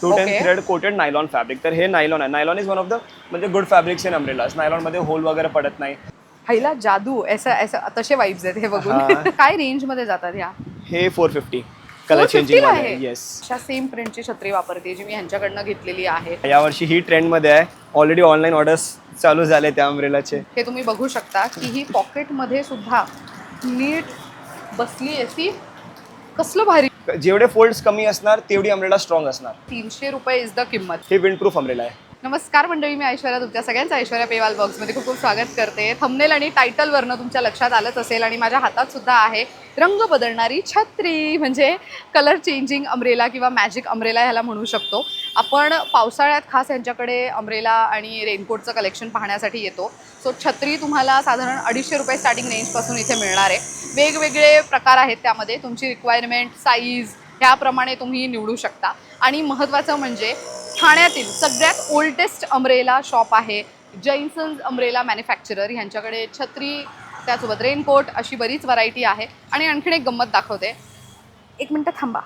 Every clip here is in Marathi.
210 थ्रेड कोटेड नायलॉन फॅब्रिक. तर हे नायलॉन आहे. Nylon is one of the म्हणजे good fabrics in umbrellas. Nylon मध्ये होल वगैरे पडत नाही. हैला जादू ऐसा तसे वाइब्स आहेत हे बघून. काय रेंज मध्ये जातात ह्या? हे 450 कलर चेंजिंग मध्ये आहे. येस, अशा सेम प्रिंटची छत्री वापरते जी मी ह्यांच्याकडनं घेतलेली आहे. यावर्षी ही ट्रेंड मध्ये आहे. ऑलरेडी ऑनलाईन ऑर्डर्स चालू झाले त्या अम्ब्रेलाचे. हे तुम्ही बघू शकता की ही पॉकेट मध्ये सुद्धा नीट बसली अशी. कसलं भारी. जेवढे फोल्ड्स कमी असणार तेवढी अम्ब्रेला स्ट्रॉंग असणार. 300 रुपये इज द किंमत. हे विंड प्रूफ अम्ब्रेला आहे. नमस्कार मंडळी, मी ऐश्वर्या. तुमच्या सगळ्यांचं ऐश्वर्या पेवाल बॉक्समध्ये खूप खूप स्वागत करते. थंबनेल आणि टायटलवरनं तुमच्या लक्षात आलंच असेल आणि माझ्या हातात सुद्धा आहे रंग बदलणारी छत्री, म्हणजे कलर चेंजिंग अम्ब्रेला किंवा मॅजिक अम्ब्रेला ह्याला म्हणू शकतो. आपण पावसाळ्यात खास यांच्याकडे अम्ब्रेला आणि रेनकोटचं कलेक्शन पाहण्यासाठी येतो. सो छत्री तुम्हाला साधारण 250 रुपये स्टार्टिंग रेंजपासून इथे मिळणार आहे. वेगवेगळे प्रकार आहेत त्यामध्ये. तुमची रिक्वायरमेंट, साईज ह्याप्रमाणे तुम्ही निवडू शकता. आणि महत्त्वाचं म्हणजे ठाण्यातील सगळ्यात ओल्डेस्ट अम्ब्रेला शॉप आहे जैनसन्स अम्ब्रेला मॅन्युफॅक्चरर. ह्यांच्याकडे छत्री, त्यासोबत रेनकोट अशी बरीच व्हरायटी आहे. आणि आणखीन एक गंमत दाखवते, एक मिनटं थांबा.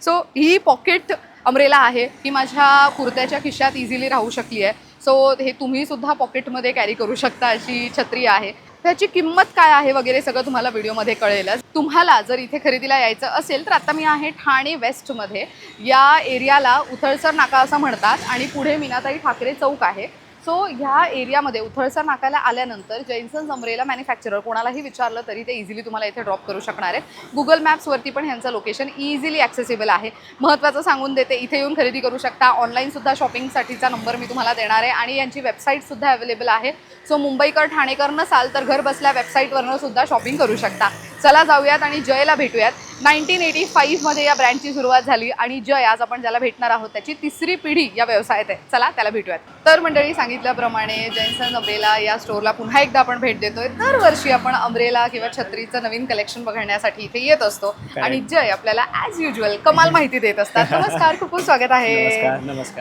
सो ही पॉकेट अम्ब्रेला आहे. ही माझ्या कुर्त्याच्या खिशात इझिली राहू शकली आहे. सो हे तुम्ही सुद्धा पॉकेटमध्ये कॅरी करू शकता अशी छत्री आहे. त्याची किंमत काय आहे वगैरे सगळं तुम्हाला व्हिडिओमध्ये कळेलच. तुम्हाला जर इथे खरेदीला यायचं असेल तर आता मी आहे ठाणे वेस्टमध्ये. या एरियाला उथळसर नाका असं म्हणतात आणि पुढे मीनाताई ठाकरे चौक आहे. सो ह्या एरियामध्ये उथळसर नाकाला आल्यानंतर जैनसन्स अम्ब्रेला मॅन्युफॅक्चरर कोणालाही विचारलं तरी ते इझिली तुम्हाला इथे ड्रॉप करू शकणार आहेत. गुगल मॅप्सवरती पण ह्यांचं लोकेशन इझिली ॲक्सेसिबल आहे. महत्त्वाचं सांगून देते, इथे येऊन खरेदी करू शकता. ऑनलाईनसुद्धा शॉपिंगसाठीचा नंबर मी तुम्हाला देणार आहे आणि यांची वेबसाईटसुद्धा अवेलेबल आहे. सो मुंबईकर ठाणेकर नसाल तर घर बसल्या वेबसाईटवरनं सुद्धा शॉपिंग करू शकता. चला जाऊयात आणि जयला भेटूयात. 1985मध्ये या ब्रँडची सुरुवात झाली आणि जय आज आपण ज्याला भेटणार आहोत त्याची 3री पिढी या व्यवसायात आहे. चला त्याला भेटूयात. तर मंडळी, सांगितल्याप्रमाणे जैनसन्स अम्ब्रेला या स्टोअरला पुन्हा एकदा आपण भेट देतोय. दरवर्षी आपण अम्ब्रेला किंवा छत्रीचं नवीन कलेक्शन बघण्यासाठी इथे येत असतो आणि जय आपल्याला ॲज युज्युअल कमाल माहिती देत असतात. नमस्कार, खूप खूप स्वागत आहे.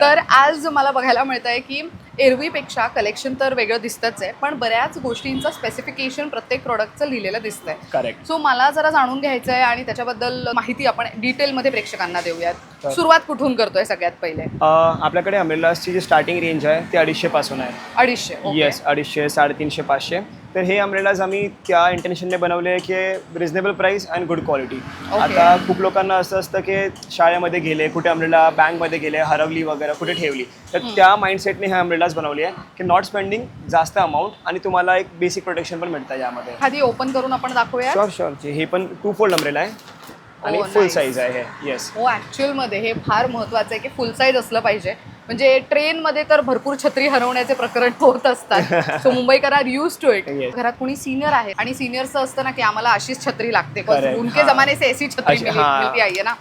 तर आज मला बघायला मिळत आहे की एरवीपेक्षा कलेक्शन तर वेगळं दिसतंच आहे, पण बऱ्याच गोष्टींचं स्पेसिफिकेशन प्रत्येक प्रोडक्टचं लिहिलेलं दिसतंय. करेक्ट. सो मला जरा जाणून घ्यायचं आहे आणि त्याच्याबद्दल माहिती आपण डिटेलमध्ये प्रेक्षकांना देऊयात. सुरुवात कुठून करतोय सगळ्यात पहिले? आपल्याकडे अम्ब्रेलाची जी स्टार्टिंग रेंज आहे ती 250 पासून आहे. 250. येस, 250, 350, 500. तर हे अम्ब्रेलाज आम्ही त्या इंटेन्शनने बनवले की reasonable price and good quality. आता खूप लोकांना असं असतं की शाळेमध्ये गेले, कुठे अम्ब्रेला बँकमध्ये गेले, हरवली वगैरे, कुठे ठेवली, तर त्या माइंडसेटने हे अम्ब्रेलाज बनवली आहे की नॉट स्पेंडिंग जास्त अमाऊंट आणि तुम्हाला एक बेसिक प्रोटेक्शन पण मिळतं यामध्ये. आधी ओपन करून आपण दाखवूया. Sure sure. हे पण 2 फोल्ड अम्ब्रेला आहे आणि फुल साईज आहे. येस. हो, ॲक्च्युअलमध्ये हे फार महत्त्वाचं आहे की फुल साईज असलं पाहिजे. म्हणजे ट्रेनमध्ये तर भरपूर छत्री हरवण्याचे प्रकरण होत असतात. सो मुंबईकर आर यूज टू इट. घरात कोणी सिनियर आहे आणि सिनियरचं असतं ना की आम्हाला अशीच छत्री लागते, उनके जमाने से ऐसी छत्री मिलती आई है ना.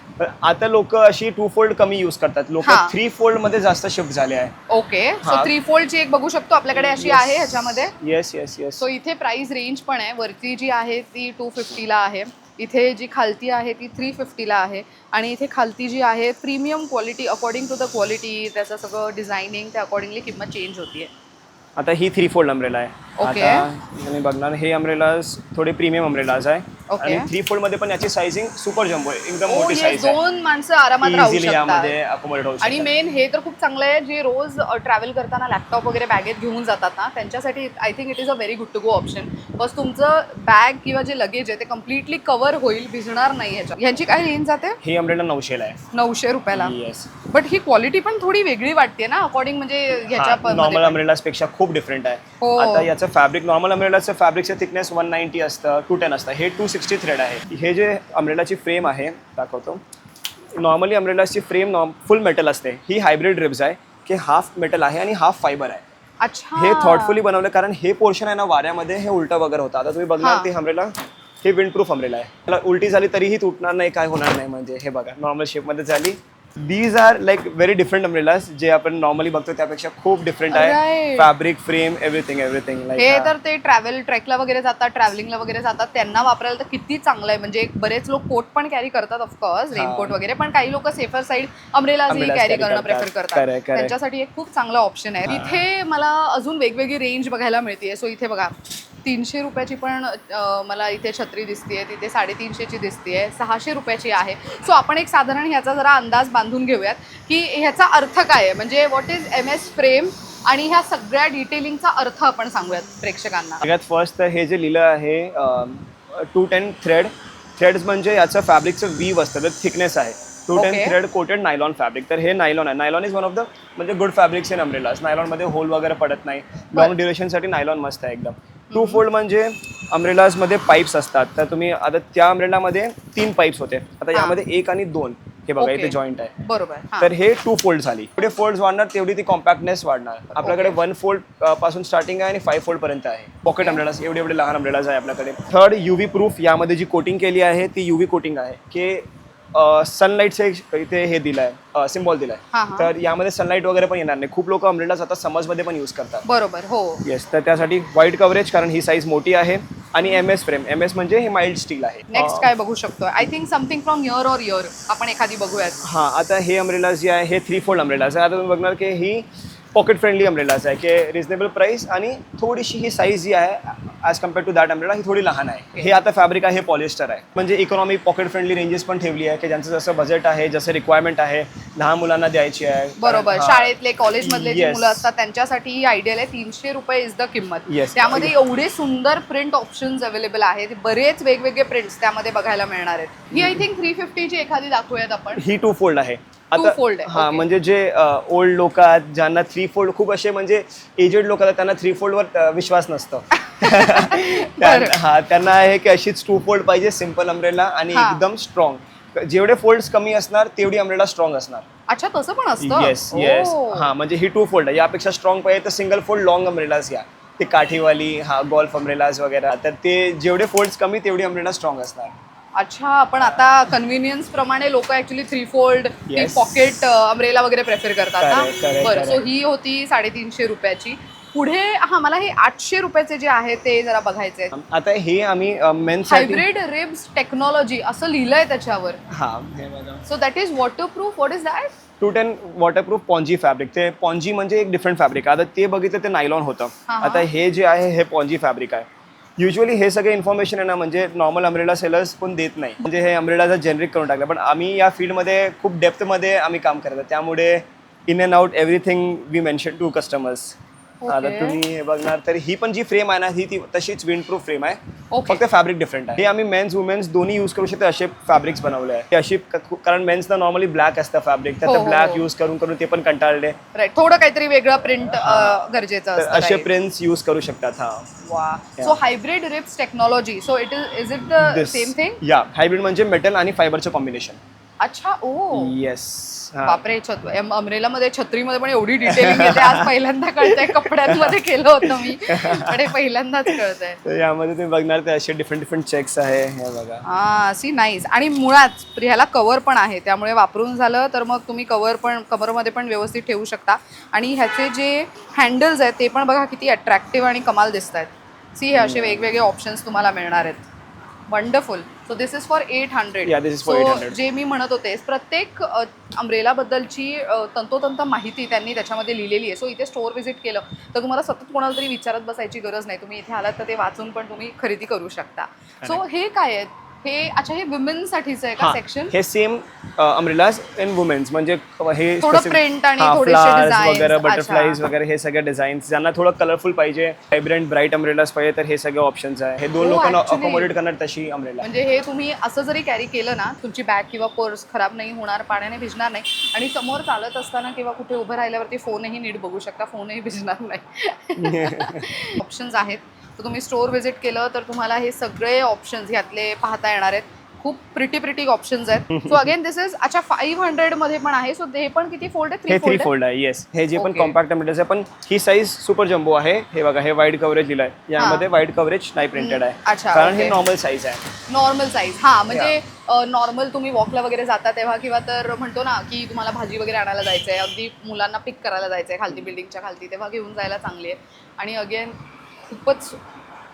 आता लोक अशी 2 फोल्ड कमी यूज करतात. लोक 3 फोल्ड मध्ये जास्त शिफ्ट झाले आहे. ओके. सो 3 फोल्डची एक बघू शकतो आपल्याकडे अशी आहे ह्याच्यामध्ये. Yes yes yes. सो इथे प्राइस रेंज पण आहे. वरती जी आहे ती 250ला आहे. इथे जी खालती आहे ती 350ला आहे आणि इथे खालती जी आहे premium quality, according to the quality त्याचं सगळं डिझायनिंग त्या अकॉर्डिंगली किंमत चेंज होतीये. आता ही 3 फोल्ड अम्ब्रेला आहे. ओके. आता तुम्ही बघणार हे अम्ब्रेलाज थोडे प्रीमियम अम्ब्रेलाज आहे. ओके. आणि 3 फोल्ड मध्ये पण याची साइजिंग सुपर जम्बो आहे. एकदम मोठी साइज आहे. 2 माणसं आरामात राहू इझिली यामध्ये शकतात. अकोमोडेट होऊ शकतात. आणि मेन हे तर खूप चांगलं आहे, जे रोज ट्रॅव्हल करताना लॅपटॉप वगैरे बॅगेत घेऊन जातात ना, त्यांच्यासाठी I think it is a very good to go option. बस तुमचं बॅग किंवा जे लगेज आहे ते कम्प्लिटली कव्हर होईल, भिजणार नाही ह्याच्यात. यांची काय रेंज जाते? ही अम्ब्रेला 900ला आहे. 900 रुपयाला. येस. बट ही क्वालिटी पण थोडी वेगळी वाटते ना, अकॉर्डिंग म्हणजे ह्याच्या नॉर्मल अम्ब्रेलाज पेक्षा खूप डिफरंट आहे. आता याचं फॅब्रिक, नॉर्मल अम्ब्रेलाचं फॅब्रिकचं थिकनेस 190 असतं, 210 असतं. हे 260 थ्रेड आहे. हे जे अम्ब्रेलाची फ्रेम आहे दाखवतो. नॉर्मली अम्ब्रेलाची फ्रेम फुल मेटल असते. ही हायब्रिड रिब्स आहे की हाफ मेटल आहे आणि हाफ फायबर आहे. अच्छा. हे थॉटफुली बनवलं कारण हे पोर्शन आहे ना वाऱ्यामध्ये हे उलटं वगैरे होतं. आता तुम्ही बघणार ते अम्ब्रेला, हे विंड प्रूफ अम्ब्रेला आहे. त्याला उलटी झाली तरीही तुटणार नाही, काय होणार नाही. म्हणजे हे बघा नॉर्मल शेपमध्ये झाली. These are like very different umbrellas, जे आपण नॉर्मली बघतो त्यापेक्षा खूप डिफरंट आहे. Fabric, frame, everything. हे तर ते ट्रॅव्हल ट्रेकला वगैरे जातात, ट्रॅव्हलिंगला वगैरे जातात, त्यांना वापरायला तर किती चांगलं आहे. म्हणजे बरेच लोक कोट पण कॅरी करतात ऑफकोर्स, रेनकोट वगैरे, पण काही लोक सेफर साईड अम्ब्रेलाजही कॅरी करणं प्रेफर करतात. त्यांच्यासाठी एक खूप चांगला ऑप्शन आहे. इथे मला अजून वेगवेगळी रेंज बघायला मिळते. सो इथे बघा 300 रुपयाची पण मला इथे छत्री दिसतेय, तिथे 350ची दिसतेय, 600 रुपयाची आहे. सो आपण एक साधारण ह्याचा जरा अंदाज बांधून घेऊयात की ह्याचा अर्थ काय आहे, म्हणजे व्हॉट इज MS फ्रेम आणि ह्या सगळ्या डिटेलिंगचा अर्थ आपण सांगूयात प्रेक्षकांना. सगळ्यात फर्स्ट तर हे जे लिहिलं आहे 210 थ्रेड्स म्हणजे याचं फॅब्रिकचं वीव असतं, तर थिकनेस आहे. 210 Okay. Thread coated nylon fabric. तर हे नायलॉन आहे. Nylon is one of the म्हणजे गुड फॅब्रिक्स इन अम्ब्रेलाज. नायलॉनमध्ये होल वगैरे पडत नाही. लॉंग ड्युरेशनसाठी नायलॉन मस्त आहे एकदम. 2 फोल्ड म्हणजे अम्ब्रेलाजमध्ये पाईप्स असतात. तर तुम्ही आता त्या अम्ब्रेलामध्ये 3 पाईप्स होते. आता यामध्ये 1 आणि 2 हे बघा इथे जॉईंट आहे. बरोबर. तर हे 2 फोल्ड झाली. जेवढे फोल्ड्स वाढणार तेवढी ती कॉम्पॅक्टनेस वाढणार. आपल्याकडे 1 फोल्ड पासून स्टार्टिंग आहे आणि 5 फोल्ड पर्यंत आहे. पॉकेट अम्ब्रेलाज एवढे लहान अम्ब्रेलाज आहे आपल्याकडे. Third UV proof. यामध्ये जी कोटिंग केली आहे ती UV कोटिंग आहे की सनलाईटचे इथे हे दिलं आहे, सिम्बॉल दिला आहे. तर यामध्ये सनलाईट वगैरे पण येणार नाही. खूप लोक अम्ब्रेलाज आता समर्समध्ये पण यूज करतात. बरोबर. हो. येस. तर त्यासाठी व्हाईट कव्हरेज, कारण ही साईज मोठी आहे. आणि MS फ्रेम. MS म्हणजे हे माइल्ड स्टील आहे. नेक्स्ट काय बघू शकतो? I think something from year or year आपण एखादी बघूयात. हां, आता हे अम्ब्रेलाज जे आहे हे 3 फोल्ड अम्ब्रेलाज आहे. आता तुम्ही बघणार की ही पॉकेट फ्रेंडली अम्ब्रेलाज आहे की रिजनेबल प्राइस आणि थोडीशी ही साईज जी आहे as compared to that umbrella ही थोडी लहान आहे. हे आता फॅब्रिक आहे हे पॉलिस्टर आहे. म्हणजे इकॉनॉमी पॉकेट फ्रेंडली रेंजेस पण ठेवली आहे की ज्यांचं जसं बजेट आहे, जसं रिक्वायरमेंट आहे, लहान मुलांना द्यायची आहे. बरोबर. शाळेतले कॉलेजमधले जे Yes. मुलं असतात त्यांच्यासाठी ही आयडियल आहे. 300 रुपये इज द किंमत. Yes. त्यामध्ये एवढे सुंदर प्रिंट ऑप्शन्स अवेलेबल आहेत. बरेच वेगवेगळे प्रिंट्स त्यामध्ये बघायला मिळणार आहेत. ही आय थिंक 350ची एखादी दाखवूयात आपण. ही 2 फोल्ड आहे. Two fold आहे. हां, Okay. म्हणजे जे ओल्ड लोक आहेत ज्यांना 3 फोल्ड, खूप असे म्हणजे एजेड लोक आहेत त्यांना 3 फोल्डवर विश्वास नसतो. त्यांना आहे की अशीच 2 फोल्ड पाहिजे, सिम्पल अम्ब्रेला आणि एकदम स्ट्रॉंग. जेवढे फोल्ड्स कमी असणार तेवढी अम्ब्रेला स्ट्रॉंग असणार. अच्छा, तसं पण असतं? Yes yes. हां, म्हणजे ही 2 फोल्ड आहे. यापेक्षा स्ट्रॉंग पाहिजे तर सिंगल फोल्ड लॉंग अम्ब्रेलाज घ्या. ते काठीवाली गोल्फ अम्ब्रेलाज वगैरे. तर ते जेवढे फोल्ड्स कमी तेवढी अम्ब्रेला स्ट्रॉंग असणार. अच्छा, पण आता कन्व्हिनियन्स प्रमाणे लोक actually 3 fold Yes. Pocket umbrella वगैरे प्रेफर करतात ना. Correct, correct, बरं. So correct. ही होती 350 रुपयाची. पुढे मला हे 800 रुपयाचे जे आहे ते जरा बघायचे. आता हे आम्ही मेन्ससाठी हायब्रिड रिब्स टेक्नॉलॉजी असं लिहिलंय त्याच्यावर. हां, हे बघा. So that is waterproof. What is that? 210 waterproof Ponzi fabric. ते पॉन्जी म्हणजे एक डिफरंट फॅब्रिक आहे. आता ते बघितलं ते नायलॉन होतं. आता हे जे आहे हे पॉन्जी फॅब्रिक आहे. युजली हे सगळे इन्फॉर्मेशन आहे ना म्हणजे नॉर्मल अम्ब्रेला सेलर्स पण देत नाही. म्हणजे हे अम्ब्रेलाचा जेनरिक करून टाकलं. पण आम्ही या फील्डमध्ये खूप डेप्थमध्ये आम्ही काम करतो. त्यामुळे in and out everything we mention to customers. आता तुम्ही हे बघणार तर ही पण जी फ्रेम आहे ना ही ती तशीच विंडप्रूफ फ्रेम आहे. फक्त फॅब्रिक डिफरंट आहे. हे आम्ही मेन्स वुमेन्स दोन्ही यूज करू शकतो असे फॅब्रिक्स बनवले आहे. अशी कारण मेन्सना नॉर्मली ब्लॅक असतं फॅब्रिक, तर ब्लॅक यूज करून ते पण कंटाळले. राईट. थोडं काहीतरी वेगळं प्रिंट गरजेचं तर असतं. असे प्रिंट्स यूज करू शकतात. हां. वा. So hybrid ribs technology. So is it the same thing? या हायब्रिड म्हणजे मेटल आणि फायबरचं कॉम्बिनेशन. अच्छा. ओ येस. बापरे. अम्ब्रेलामध्ये छत्रीमध्ये पण एवढी डिटेलिंग येते. आज पहिल्यांदा कळतंय. कपड्यांमध्ये केलं होतं मी, पण हे पहिल्यांदाच कळतंय. तर यामध्ये तुम्ही बघणार ते असे डिफरंट चेक्स आहे. हे बघा. See nice. आणि मुळात ह्याला कव्हर पण आहे, त्यामुळे वापरून झालं तर मग तुम्ही कव्हर पण कमरमध्ये पण व्यवस्थित ठेवू शकता. आणि ह्याचे जे हँडल्स आहेत ते पण बघा किती अट्रॅक्टिव्ह आणि कमाल दिसत आहेत. सी हे असे वेगवेगळे ऑप्शन्स तुम्हाला मिळणार आहेत. Wonderful. So this is for 800. Yeah, this is for 800. जे मी म्हणत होते प्रत्येक अम्ब्रेलाबद्दलची तंतोतंत माहिती त्यांनी त्याच्यामध्ये लिहिलेली आहे. सो इथे स्टोअर व्हिजिट केलं तर तुम्हाला सतत कोणाला तरी विचारत बसायची गरज नाही. तुम्ही इथे आलात तर ते वाचून पण तुम्ही खरेदी करू शकता. सो हे काय आहेत? हे अच्छा, हे वुमेन्साठीच आहे का सेक्शन? हे सेम अम्ब्रेलाज इन वुमेन्स म्हणजे हे थोडं प्रिंट आणि थोडेसे डिझाईन वगैरे, बटरफ्लाईज वगैरे हे सगळे डिझाईन्स. ज्यांना थोडं कलरफुल पाहिजे, व्हायब्रंट ब्राईट अम्ब्रेलाज पाहिजे तर हे सगळे ऑप्शन्स आहे. हे 2 लोकांना अकोमोडेट करणार तशी अम्ब्रेला. म्हणजे हे तुम्ही असं जरी कॅरी केलं ना, तुमची बॅग किंवा पर्स खराब नाही होणार, पाण्याने भिजणार नाही. आणि समोर चालत असताना किंवा कुठे उभं राहिल्यावरती फोनही नीट बघू शकता, फोनही भिजणार नाही. ऑप्शन्स आहेत. तर तुम्ही स्टोअर व्हिजिट केलं तर तुम्हाला हे सगळे ऑप्शन्स ह्यातले पाहता येणार आहेत. खूप प्रिटी ऑप्शन्स आहेत. सो अगेन दिस इज अच्छा 500 मध्ये पण आहे. सो हे पण किती फोल्ड आहे? 3 फोल्ड आहे. येस. हे जे पण कॉम्पॅक्ट अम्ब्रेलाज आहे पण ही साईज सुपर जम्बो आहे. हे बघा, हे वाईड कव्हरेज दिलं आहे. यामध्ये वाईड कव्हरेज नाही प्रिंटेड आहे कारण हे नॉर्मल साईज आहे. Normal size. हां, म्हणजे नॉर्मल तुम्ही वॉकला वगैरे जाता तेव्हा किंवा तर म्हणतो ना की तुम्हाला भाजी वगैरे आणायला जायचं आहे, अगदी मुलांना पिक करायला जायचं आहे खालती बिल्डिंगच्या खालती, तेव्हा घेऊन जायला चांगली आहे. आणि अगेन खूपच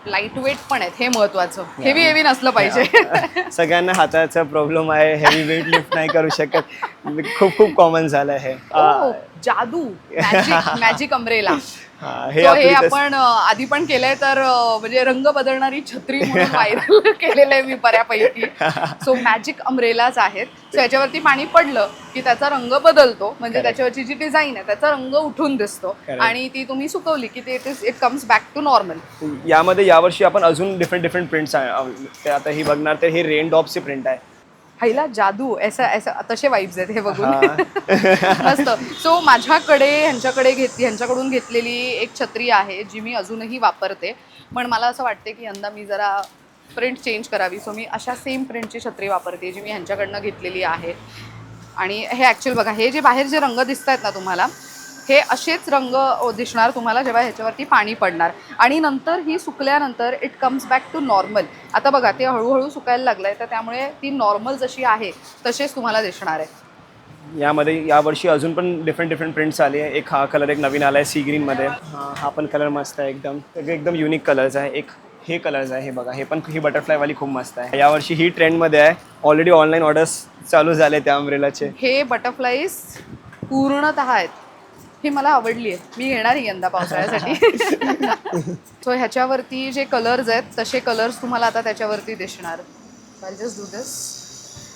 लाईट वेट पण आहेत, हे महत्वाचं. हेवी नसलं पाहिजे. सगळ्यांना हाताचा प्रॉब्लेम आहे, हेवी वेट लिफ्ट नाही करू शकत. खूप कॉमन झालं आहे. जादू मॅजिक अम्ब्रेला. हे हे आपली आपण आधी पण केलंय, तर म्हणजे रंग बदलणारी छत्री म्हणून व्हायरल केलेलं आहे मी बऱ्यापैकी. सो मॅजिक अम्ब्रेलाच आहेत. सो याच्यावरती पाणी पडलं की त्याचा रंग बदलतो, म्हणजे त्याच्यावरची जी डिझाईन आहे त्याचा रंग उठून दिसतो आणि ती तुम्ही सुकवली की it comes back to normal. यामध्ये यावर्षी आपण अजून डिफरंट प्रिंट्स आहे. आता ही बघणार तर हे रेन ड्रॉपची प्रिंट आहे. हैला जादू तसे वाईब्स आहेत हे बघून. मस्त. सो माझ्याकडे ह्यांच्याकडून घेतलेली एक छत्री आहे जी मी अजूनही वापरते, पण मला असं वाटते की यंदा मी जरा प्रिंट चेंज करावी. सो मी अशा सेम प्रिंटची छत्री वापरते जी मी ह्यांच्याकडनं घेतलेली आहे. आणि हे ॲक्च्युअल बघा, हे जे बाहेर जे रंग दिसत आहेत ना तुम्हाला, हे असेच रंग दिसणार तुम्हाला जेव्हा ह्याच्यावरती पाणी पडणार, आणि नंतर ही सुकल्यानंतर it comes back to normal. आता बघा ते हळूहळू सुकायला लागलं आहे, तर त्यामुळे ती नॉर्मल जशी आहे तसेच तुम्हाला दिसणार आहे. यामध्ये यावर्षी अजून पण डिफरंट प्रिंट्स आले आहे. एक हा कलर एक नवीन आला आहे सी ग्रीनमध्ये. हा पण कलर मस्त आहे, एकदम युनिक कलर्स आहे. एक हे कलर्स आहे, हे बघा, हे पण ही बटरफ्लायवाली खूप मस्त आहे. यावर्षी ही ट्रेंडमध्ये आहे. ऑलरेडी ऑनलाईन ऑर्डर्स चालू झाले त्या अम्ब्रेलाचे. हे बटरफ्लाईज पूर्णतः आहेत. ही मला आवडली आहे, मी घेणार आहे यंदा पावसाळ्यासाठी. सो ह्याच्यावरती जे कलर्स आहेत तसे कलर्स तुम्हाला आता त्याच्यावरती दिसणार. आय जस्ट डू दिस.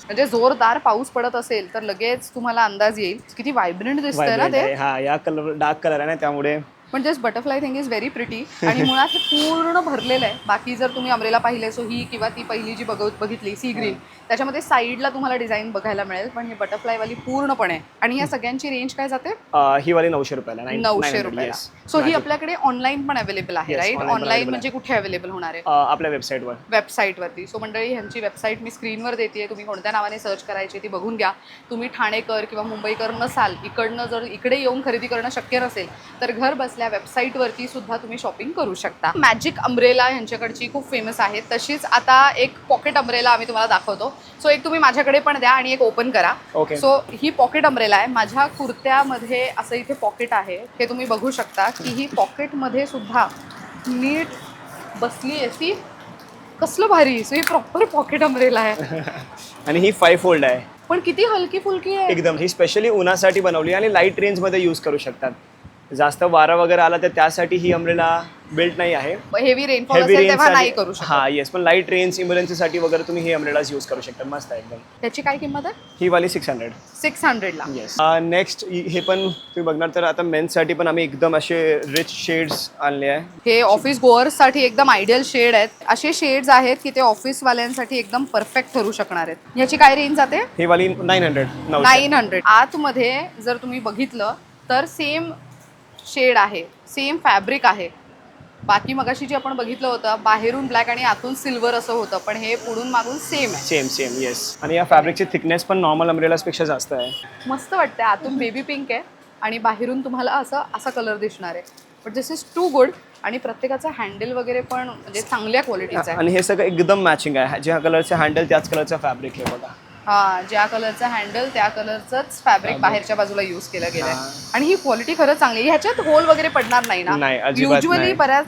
म्हणजे जोरदार पाऊस पडत असेल तर लगेच तुम्हाला अंदाज येईल किती व्हायब्रंट दिसतंय ना ते. हा, या कलर डार्क कलर आहे ना, त्यामुळे पण just butterfly thing is very pretty. आणि मुळात हे पूर्ण भरलेलं आहे. बाकी जर तुम्ही अम्ब्रेला पाहिले, सो ही किंवा ती पहिली जी बघितली सी ग्रीन, त्याच्यामध्ये साईडला तुम्हाला डिझाईन बघायला मिळेल, पण ही बटरफ्लायवाली पूर्णपणे. आणि या सगळ्यांची रेंज काय जाते? ही वाली 900 रुपयाला. 900 रुपयाला. सो ही आपल्याकडे ऑनलाईन पण अवेलेबल आहे, राईट? ऑनलाईन म्हणजे कुठे अवेलेबल होणार आहे? आपल्या वेबसाईटवरती. सो मंडळी, ह्यांची वेबसाईट मी स्क्रीनवर देते, तुम्ही कोणत्या नावाने सर्च करायची ती बघून घ्या. तुम्ही ठाणेकर किंवा मुंबईकर नसाल, जर इकडे येऊन खरेदी करणं शक्य नसेल, तर घर बसल्या वेबसाईटवरती सुद्धा तुम्ही शॉपिंग करू शकता. मॅजिक अम्ब्रेला ह्यांच्याकडची खूप फेमस आहे. तशीच आता एक पॉकेट अम्ब्रेला आम्ही तुम्हाला दाखवतो. सो एक तुम्ही माझ्याकडे पण द्या आणि एक ओपन करा. सो ही पॉकेट अम्ब्रेला आहे. माझ्या कुर्त्यामध्ये असं इथे पॉकेट आहे, हे तुम्ही बघू शकता की ही पॉकेटमध्ये सुद्धा नीट बसली आहे ती. कसलं भारी. सो ही प्रॉपर पॉकेट अम्ब्रेला आहे. आणि ही 5 फोल्ड आहे. पण किती हलकी फुलकी आहे एकदम. ही स्पेशली उन्हासाठी बनवली आणि लाईट रेंजमध्ये यूज करू शकतात. जास्त वारा वगैरे आला तर त्यासाठी ही अम्ब्रेला बिल्ट नाही आहे. हेवी रेनफॉल असेल तेव्हा नाही करू शकत. हा, येस. पण लाईट रेंज इमर्जन्सीसाठी वगैरे तुम्ही ही अम्ब्रेलाज यूज करू शकता. मस्त आहे एकदम. त्याची काय किंमत आहे? ही वाली 600 ला. येस. नेक्स्ट हे पण तुम्ही बघणार तर आता मेन्ससाठी पण आम्ही एकदम असे रिच शेड्स आणले आहे. हे ऑफिस गोअर्ससाठी एकदम आयडियल शेड आहेत. असे शेड्स आहेत की ते ऑफिसवाल्यांसाठी एकदम परफेक्ट ठरू शकणार आहेत. याची काय रेंज जाते? ही वाली 900. आतमध्ये जर तुम्ही बघितलं तर सेम शेड आहे, सेम फॅब्रिक आहे. बाकी मगाशी जे आपण बघितलं होतं बाहेरून ब्लॅक आणि आतून सिल्वर असं होतं, पण हे पुढून मागून सेम आहे. Same yes. आणि या फॅब्रिकची थिकनेस पण नॉर्मल अम्ब्रेलास पेक्षा जास्त आहे. मस्त वाटतं. आतून बेबी पिंक आहे आणि बाहेरून तुम्हाला असा कलर दिसणार आहे. But this is too good. आणि प्रत्येकाचं हँडल वगैरे पण म्हणजे चांगल्या क्वालिटीचं आहे. आणि हे सगळं एकदम मॅचिंग आहे. ज्या कलरचं हँडल त्याच कलरचं फॅब्रिक आहे बघा. हा, ज्या कलरचं हँडल त्या कलरचंच फॅब्रिक बाहेरच्या बाजूला यूज केलं गेलंय. आणि ही क्वालिटी खरंच चांगली. ह्याच्यात होल वगैरे पडणार नाही ना? युजली बऱ्याच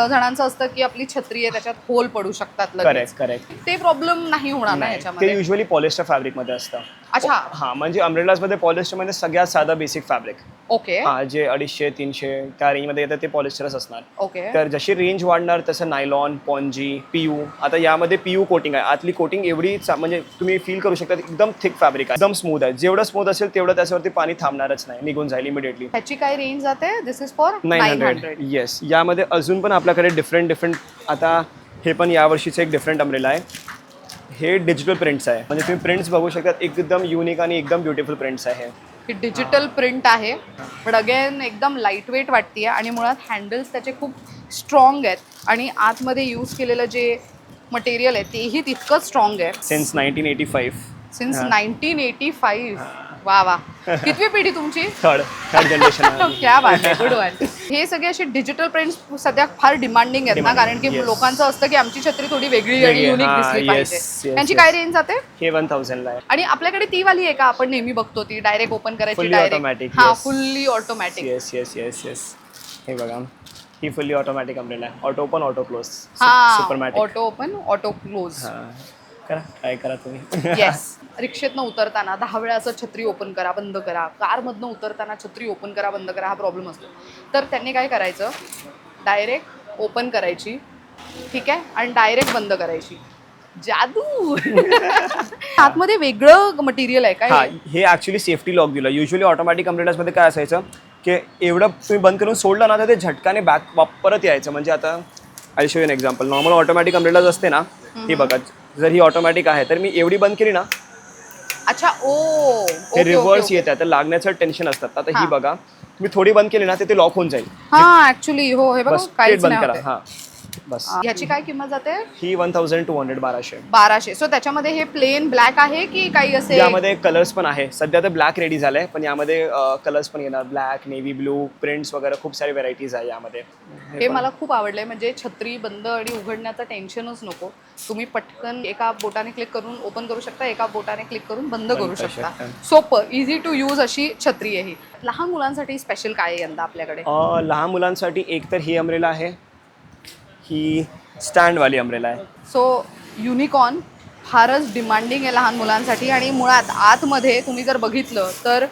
जणांचं असतं की आपली छत्री आहे त्याच्यात होल पडू शकतात लगेच. करेक्ट. ते प्रॉब्लेम नाही होणार ना ह्याच्यामध्ये? ते युजली पॉलिस्टर फॅब्रिक मध्ये असतं. अच्छा. हा, म्हणजे अम्ब्रेलाज मध्ये पॉलिस्टर मध्ये सगळ्यात साधा बेसिक फॅब्रिक. ओके. हा, जे 250-300 त्या रेंज मध्ये येतं ते पॉलिस्टरच असणार. ओके. तर जशी रेंज वाढणार तसं नायलॉन, पॉन्जी, पीयू. आता यामध्ये पीयू कोटिंग आहे. आतली कोटिंग एवढी म्हणजे तुम्ही फील करू शकता एकदम थिक फॅब्रिक आहे, एकदम स्मूथ आहे. जेवढं स्मूथ असेल तेवढं त्याच्यावरती पाणी थांबणारच नाही, निघून जाईल इमिडिएटली. ह्याची काय रेंज जाते? दिस इज फॉर 900. येस. यामध्ये अजून पण आपल्याकडे डिफरंट आता हे पण यावर्षीचं एक डिफरंट अम्ब्रेला आहे. हे डिजिटल प्रिंट्स आहे. म्हणजे तुम्ही प्रिंट्स बघू शकता, एकदम युनिक आणि एकदम ब्युटिफुल प्रिंट्स आहे. ही डिजिटल प्रिंट आहे, पण अगेन एकदम लाईट वेट वाटते. आणि मुळात हँडल्स त्याचे खूप स्ट्रॉंग आहेत आणि आतमध्ये यूज केलेलं जे मटेरियल आहे तेही तितकंच स्ट्रॉंग आहे. सिन्स 1985. सिन्स 1985. वा वा. कितवी पिढी तुमची? Third generation. क्या बात आहे. Good one. हे सगळे असे डिजिटल प्रिंट्स सध्या फार डिमांडिंग आहेत ना, कारण की लोकांचं असतं की आमची छत्री थोडी वेगळी आणि युनिक दिसली पाहिजे. त्यांची काय रेंज जाते? हे 1000 ला आहे. आणि आपल्याकडे ती वाली आहे का आपण नेहमी बघतो ती डायरेक्ट ओपन करायची? डायरेक्ट. हा, फुल्ली ऑटोमॅटिक. येस. हे बघा, ही फुल्ली ऑटोमॅटिक अम्ब्रेला आहे. Auto open, auto close. हा, ऑटो ओपन, ऑटो क्लोज. करा, ट्राय करा तुम्ही. येस. रिक्षेतनं उतरताना 10 वेळा असं छत्री ओपन करा बंद करा, कारमधनं उतरताना छत्री ओपन करा बंद करा हा प्रॉब्लेम असतो. तर त्यांनी काय करायचं, डायरेक्ट ओपन करायची, ठीक आहे, आणि डायरेक्ट बंद करायची. जादू. आतमध्ये वेगळं मटेरियल आहे हा, काय? हे ऍक्च्युली सेफ्टी लॉक दिलं. युजली ऑटोमॅटिक अम्ब्रेलाजमध्ये काय असायचं की एवढं तुम्ही बंद करून सोडलं ना तर ते झटकाने बॅक परत यायचं. म्हणजे आता I show you an example. Normal automatic umbrellas असते ना, ही बघा, जर ही ऑटोमॅटिक आहे तर मी एवढी बंद केली ना, अच्छा. ओ, हे रिव्हर्स येत आहे, तर लागण्याचं टेन्शन असतात. आता ही बघा, तुम्ही थोडी बंद केली ना तर ते लॉक होऊन जाईल. हा ऍक्च्युली हो, हे बघा बस काहीच बंद नाही करा. होत. हा बस. ह्याची काय किंमत जाते? ही 1200 1200. 1200. सो त्याच्यामध्ये हे प्लेन ब्लॅक आहे की काही असे? यामध्ये कलर्स पण आहे. सध्या तर ब्लॅक रेडी झालंय, पण यामध्ये कलर्स पण येणार. ब्लॅक, नेव्ही ब्लू, प्रिंट्स वगैरे खूप सारी व्हरायटीज आहे यामध्ये. हे मला खूप आवडलंय. म्हणजे छत्री बंद आणि उघडण्याचं टेन्शनच नको. तुम्ही पटकन एका बोटाने क्लिक करून ओपन करू शकता, एका बोटाने क्लिक करून बंद करू शकता. सोपं, इझी टू यूज अशी छत्री आहे ही. लहान मुलांसाठी स्पेशल काय आहे यंदा आपल्याकडे? लहान मुलांसाठी एक तर ही अम्ब्रेला आहे, ही स्टँडवाली अम्ब्रेला आहे. सो युनिकॉर्न फारच डिमांडिंग आहे लहान मुलांसाठी. आणि मुळात आतमध्ये तुम्ही जर बघितलं तर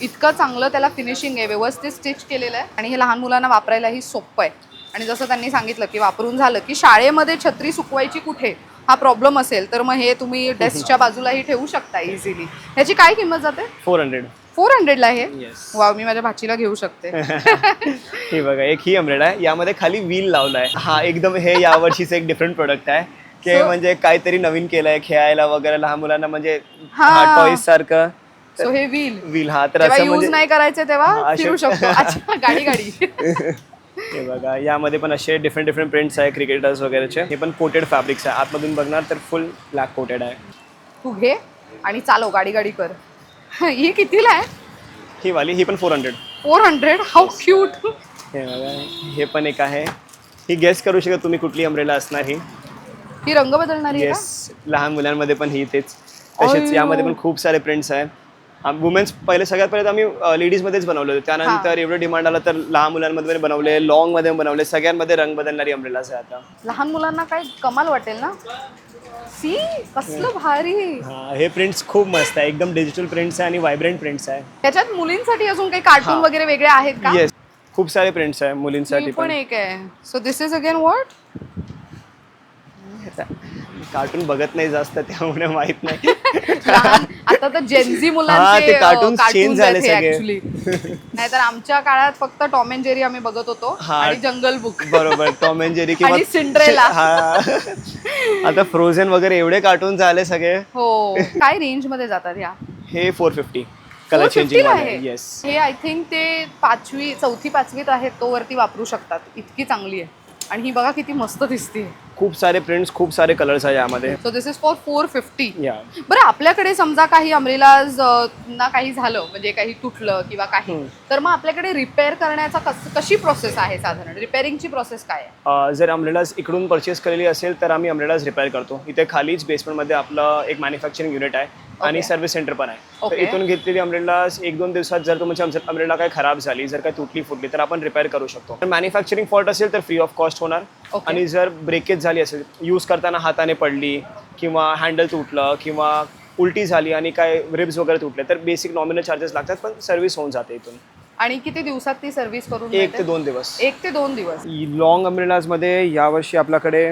इतकं चांगलं त्याला फिनिशिंग आहे, व्यवस्थित स्टिच केलेलं आहे. आणि हे लहान मुलांना वापरायलाही सोपं आहे. आणि जसं त्यांनी सांगितलं की वापरून झालं की शाळेमध्ये छत्री सुकवायची कुठे हा प्रॉब्लेम असेल तर मग हे तुम्ही डेस्कच्या बाजूलाही ठेवू शकता इझिली. ह्याची काय किंमत जाते? 400. 400ला आहे. येस. वाव, मी माझ्या भाचीला घेऊ शकते. हे बघा, एक ही अम्ब्रेला आहे. यामध्ये खाली व्हील लावलाय. हा एकदम हे यावर्षीचं एक डिफरंट प्रोडक्ट आहे की म्हणजे काहीतरी नवीन केलंय खेळायला वगैरे लहान मुलांना, म्हणजे टॉईज सारखं. सो हे व्हील व्हील, हा तर तेव्हा असं यूज म्हणजे नाही करायचे तेव्हा फिरू शकतो. अच्छा, गाडी गाडी. हे बघा, यामध्ये पण असे डिफरंट प्रिंट्स आहे क्रिकेटर्स वगैरेचे. हे पण कोटेड फॅब्रिक्स आहे. आतमधून बघणार तर फुल ब्लॅक कोटेड आहे. तू घे आणि चालव, गाडी गाडी कर. ही कितीला आहे? ही वाली, ही पण 400. 400. How cute. हे बघा, हे पण एक आहे. ही गेस करू शकता तुम्ही कुठली अम्ब्रेला असणार ही. ही रंग बदलणारी आहे का? येस, लहान मुलांमध्ये पण ही तेच. तसेच अय्यो. यामध्ये पण खूप सारे प्रिंट्स आहे. वुमेन्स पहिले सगळ्यात पहिले आम्ही लेडीजमध्येच बनवलं होतं. त्यानंतर एवढं डिमांड आलं तर लहान मुलांमध्ये बनवले, लॉंगमध्ये बनवले, सगळ्यांमध्ये रंग बदलणारी अम्ब्रेलाज आहे आता. लहान मुलांना काय कमाल वाटेल ना. सी कसलं भारी. हा, हे प्रिंट्स खूप मस्त आहे. एकदम डिजिटल प्रिंट्स आहे आणि व्हायब्रंट प्रिंट्स आहे. त्याच्यात मुलींसाठी अजून काही कार्टून वगैरे वेगळे आहेत का? येस, खूप सारे प्रिंट्स आहे मुलींसाठी ही पण. पण एक आहे. So this is again what? Cartoon बघत नाही जास्त, त्यामुळे माहित नाही. आता तर जेनझी हा, मुलांचे ते cartoons change झाले सगळे. ऍक्च्युली. नाहीतर आमच्या काळात फक्त टॉम अँड जेरी आम्ही बघत होतो हा. आणि जंगल बुक. बरोबर, टॉम अँड जेरी आणि सिंड्रेला. आता फ्रोझन वगैरे एवढे कार्टून झाले सगळे. हो. काय रेंज मध्ये जातात ह्या? हे 450 कलर 450 चेंजिंग ला आहे. आहे. येस. हे आय थिंक ते चौथी पाचवीत आहेत तो वरती वापरू शकतात. इतकी चांगली आहे. आणि ही बघा किती मस्त दिसते. खूप सारे प्रिंट्स, खूप सारे कलर्स आहे यामध्ये. So this is for 450. या, बरं, आपल्याकडे समजा काही अम्ब्रेलाज ना काही झालं, म्हणजे काही तुटलं किंवा काही, तर मग आपल्याकडे रिपेअर करण्याचा कशी प्रोसेस आहे साधारण? रिपेअरिंगची प्रोसेस काय आहे? जर अम्ब्रेलाज इकडून परचेस केलेली असेल तर आम्ही अम्ब्रेलाज रिपेअर करतो. इथे खालीच बेसमेंटमध्ये आपलं एक मॅन्युफॅक्चरिंग युनिट आहे आणि सर्व्हिस सेंटर पण आहे. तर Okay. इथून घेतलेली अम्ब्रेलाज 1-2 दिवसात जर तुमची अम्ब्रेला काही खराब झाली, जर काही तुटली फुटली तर आपण रिपेअर करू शकतो. तर मॅन्युफॅक्चरिंग फॉल्ट असेल तर फ्री ऑफ कॉस्ट होणार. Okay. आणि जर ब्रेकेज झाली असेल, यूज करताना हाताने पडली किंवा हँडल तुटलं किंवा उलटी झाली आणि काय रिब्स वगैरे तुटले तर बेसिक नॉमिनल चार्जेस लागतात, पण सर्व्हिस होऊन जाते इथून. आणि किती दिवसात ती सर्व्हिस करून 1 ते 2 दिवस. 1 ते 2 दिवस. लॉंग अम्ब्रेलाजमध्ये यावर्षी आपल्याकडे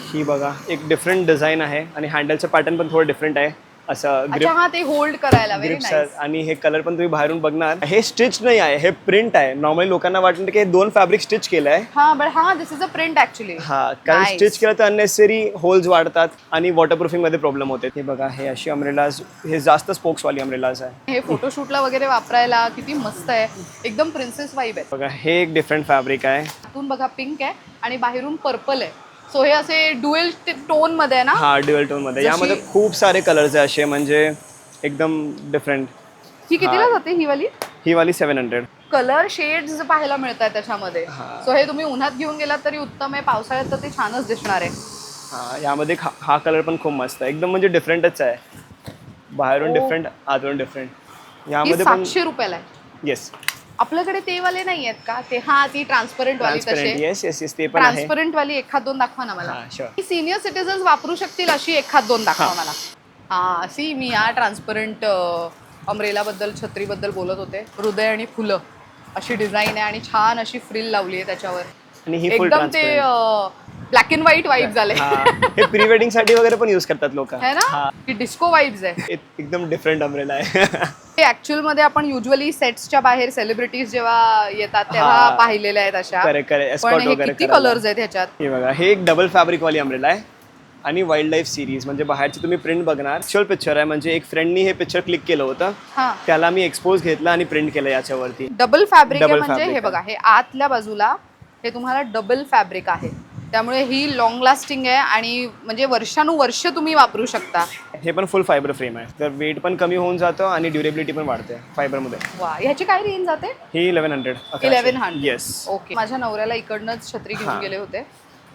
ही बघा एक डिफरंट डिझाईन आहे आणि हँडलचं पॅटर्न पण थोडं डिफरंट आहे. असं अच्छा, हा ते होल्ड करायला व्हेरी ग्रिप्स नाईस. आणि हे कलर पण तुम्ही बाहेरून बघणार. हे स्टिच नाही आहे, हे प्रिंट आहे. नॉर्मली लोकांना वाटतं की हे 2 फॅब्रिक स्टिच केलं आहे. हा, बट हा दिस इज अ प्रिंट ऍक्च्युली. हा, कारण Nice. स्टिच केलं तर अननेसेसरी होल्स वाढतात आणि वॉटरप्रूफिंग मध्ये प्रॉब्लेम होते. हे बघा, हे अशी अम्ब्रेलाज, हे जास्त स्पोक्स वाली अम्ब्रेलाज आहे. हे फोटोशूटला वगैरे वापरायला किती मस्त आहे. एकदम प्रिन्सेस वाईब आहे. बघा, हे एक डिफरंट फॅब्रिक आहे. आतून बघा पिंक आहे आणि बाहेरून पर्पल आहे. सो हे असे डुएल टोन मध्ये आहे ना? हा, ड्युअल टोन मध्ये. जशी- यामध्ये खूप सारे कलर्स आहे असे, म्हणजे एकदम डिफरंट. ही कितीला जाते ही वाली? ही वाली 700. कलर शेड्स पाहायला मिळतात त्याच्यामध्ये. सो हे तुम्ही उन्हात घेऊन गेलात तरी उत्तम आहे. पावसाळ्यात तर ते छानच दिसणार आहे. हा, यामध्ये हा कलर पण खूप मस्त आहे. एकदम म्हणजे डिफरंटच आहे. बाहेरून डिफरंट, आतून डिफरंट. ही यामध्ये पण 700 रुपयाला आहे. येस, आपल्याकडे ते वाले नाही आहेत का? ते हा, ती ट्रान्सपरंट वाली ट्रान्सपरंट. तसे. येस येस येस, ते पण आहे. ट्रान्सपरंट वाली एखाद दोन दाखवा ना मला. हा, sure. सिनियर सिटीजन्स वापरू शकतील अशी एखाद दोन दाखवा मला. हा सी मी या ट्रान्सपरंट अमरेलाबद्दल छत्रीबद्दल बोलत होते. हृदय आणि फुलं अशी डिझाईन आहे आणि छान अशी फ्रिल लावली आहे त्याच्यावर. आणि ही फुल एकदम ते ब्लॅक अँड व्हाईट वाईब झाले हे प्री वेडिंग साठी वगैरे पण यूज करतात लोक. है ना की डिस्को वाईब्स आहे. एकदम डिफरंट अम्ब्रेला आहे. हे ऍक्च्युअल मध्ये आपण युजली सेट्सच्या बाहेर सेलिब्रिटीज जेव्हा येतात तेव्हा पाहिलेल्या आहेत अशा. पण हे किती कलर्स आहेत ह्याच्यात. हे बघा, हे एक डबल फॅब्रिक वाली अम्ब्रेला आहे आणि वाईल्ड लाईफ सिरीज म्हणजे बाहेरची तुम्ही प्रिंट बघणार. ऍक्च्युअल पिक्चर आहे, म्हणजे एक फ्रेंडनी हे पिक्चर क्लिक केलं होतं, त्याला मी एक्सपोज घेतला आणि प्रिंट केलं याच्यावरती. डबल फॅब्रिक आहे म्हणजे हे बघा, हे आतल्या बाजूला हे तुम्हाला डबल फॅब्रिक आहे, त्यामुळे ही लॉंग लास्टिंग आहे आणि म्हणजे वर्षानुवर्ष तुम्ही वापरू शकता. हे पण फुल फायबर फ्रेम आहे, तर वेट पण कमी होऊन जातं आणि ड्युरेबिलिटी पण वाढते फायबरमध्ये. वा, ह्याची काय रेंज जाते? ही 1100. 1100. येस. ओके. माझ्या नवऱ्याला इकडनंच छत्री घेऊन गेले होते,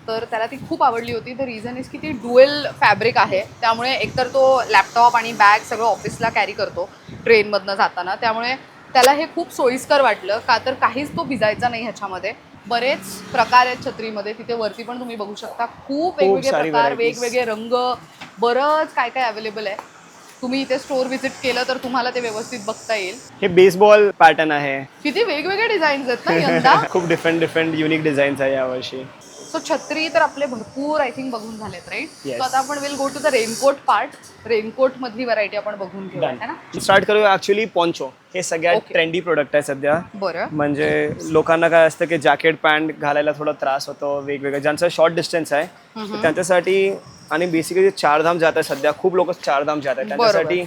तर त्याला ती खूप आवडली होती. द रिझन इज की ती ड्युएल फॅब्रिक आहे, त्यामुळे एकतर तो लॅपटॉप आणि बॅग सगळं ऑफिसला कॅरी करतो ट्रेनमधनं जाताना, त्यामुळे त्याला हे खूप सोयीस्कर वाटलं. का तर काहीच तो भिजायचा नाही ह्याच्यामध्ये. बरेच प्रकार आहेत छत्रीमध्ये, तिथे वरती पण तुम्ही बघू शकता. खूप वेगवेगळे प्रकार, वेगवेगळे रंग, बरंच काय काय अवेलेबल आहे. तुम्ही इथे स्टोर व्हिजिट केलं तर तुम्हाला ते व्यवस्थित बघता येईल. हे बेसबॉल पॅटर्न आहे. किती वेगवेगळे डिझाईन्स आहेत ना यंदा. खूप डिफरंट युनिक डिझाईन्स आहे यावर्षी. सो छत्री तर आपले भरपूर आय थिंक बघून झालेत, राईट? Yes. सो आता आपण will go to the raincoat part. Raincoat मधली व्हरायटी आपण बघून घेऊ, है ना? स्टार्ट करूया ऍक्च्युअली पॉन्चो. हे सगळ्यात ट्रेंडी प्रोडक्ट आहे सध्या. बरं. म्हणजे लोकांना काय असतं की जॅकेट पॅन्ट घालायला थोडा त्रास होतो, वेगवेगळं ज्यांचं शॉर्ट डिस्टन्स आहे त्यांच्यासाठी, आणि बेसिकली चारधाम जात आहे सध्या, खूप लोक चारधाम जात आहेत त्यांच्यासाठी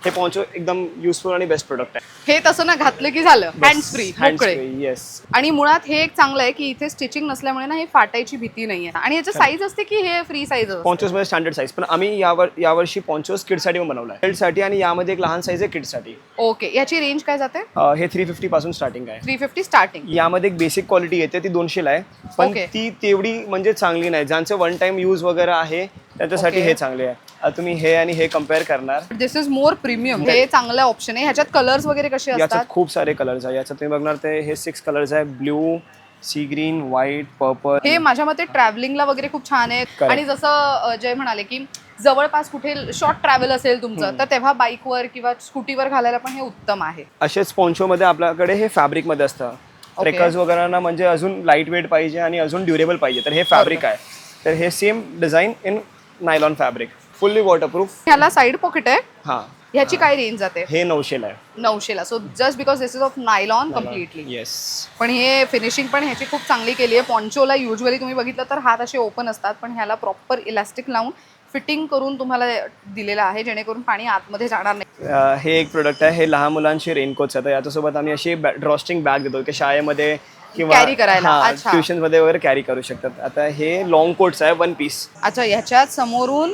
हे पॉन्चो एकदम युजफुल आणि बेस्ट प्रोडक्ट आहे. हे तसं ना घातलं की झालं, हँड्स फ्री, मोकळे. येस. आणि मुळात हे एक चांगलं आहे की इथे स्टिचिंग नसल्यामुळे ना हे फाटायची भीती नाहीये. आणि याची साईज असते की हे फ्री साईज असते? पॉन्चोस मध्ये स्टँडर्ड साईज, पण आम्ही यावर्षी पॉन्चोस किडसाठी पण बनवलाय. किडसाठी, आणि यामध्ये एक लहान साईज आहे किडसाठी. ओके. याची रेंज काय जाते? हे 350 पासून स्टार्टिंग आहे. 350 स्टार्टिंग. यामध्ये एक बेसिक क्वालिटी येते, ती 200 ला आहे, पण ती तेवढी म्हणजे चांगली नाही. ज्यांचं वन टाइम यूज वगैरे आहे त्यांच्यासाठी हे चांगले आहे. तुम्ही हे आणि हे कम्पेअर करणार, दिस इज मोर प्रीमियम. हे चांगलं ऑप्शन आहे. ह्याच्यात कलर्स वगैरे कसे असतात? याच्यात खूप सारे कलर्स आहे. याच्यात तुम्ही बघणार ते हे 6 कलर्स आहे: blue, sea green, white, purple. हे माझ्या मते ट्रॅव्हलिंगला वगैरे खूप छान आहेत. आणि जसं जय म्हणाले की जवळपास कुठे शॉर्ट ट्रॅव्हल असेल तुमचं, तर तेव्हा बाईकवर किंवा स्कूटीवर घालायला पण हे उत्तम आहे. असेच पॉन्चोमध्ये आपल्याकडे हे फॅब्रिकमध्ये असतं. ट्रेकर्स वगैरेंना म्हणजे अजून लाईट वेट पाहिजे आणि अजून ड्युरेबल पाहिजे, तर हे फॅब्रिक आहे. तर हे same design in nylon fabric, fully waterproof. ह्याला साईड पॉकेट आहे. हां. ह्याची काय रेंज जाते? हे 900 ला आहे. 900 ला. So just because this is of nylon completely. Yes. पण हे फिनिशिंग पण ह्याची खूप चांगली केली आहे. पॉन्चोला युजली तुम्ही बघितलं तर हात असे ओपन असतात, पण ह्याला प्रॉपर इलास्टिक लावून फिटिंग करून तुम्हाला दिलेलं आहे, जेणेकरून पाणी आतमध्ये जाणार नाही. हे एक प्रोडक्ट आहे. हे लहान मुलांचे रेनकोट्स आहेत. याच्यासोबत आम्ही अशी ड्रॉस्टिंग बॅग देतो की शाळेमध्ये किंवा कॅरी करायला, ट्युशन मध्ये वगैरे कॅरी करू शकतात. आता हे लॉंग कोट्स आहे, 1 पीस. अच्छा. ह्याच्यात समोरून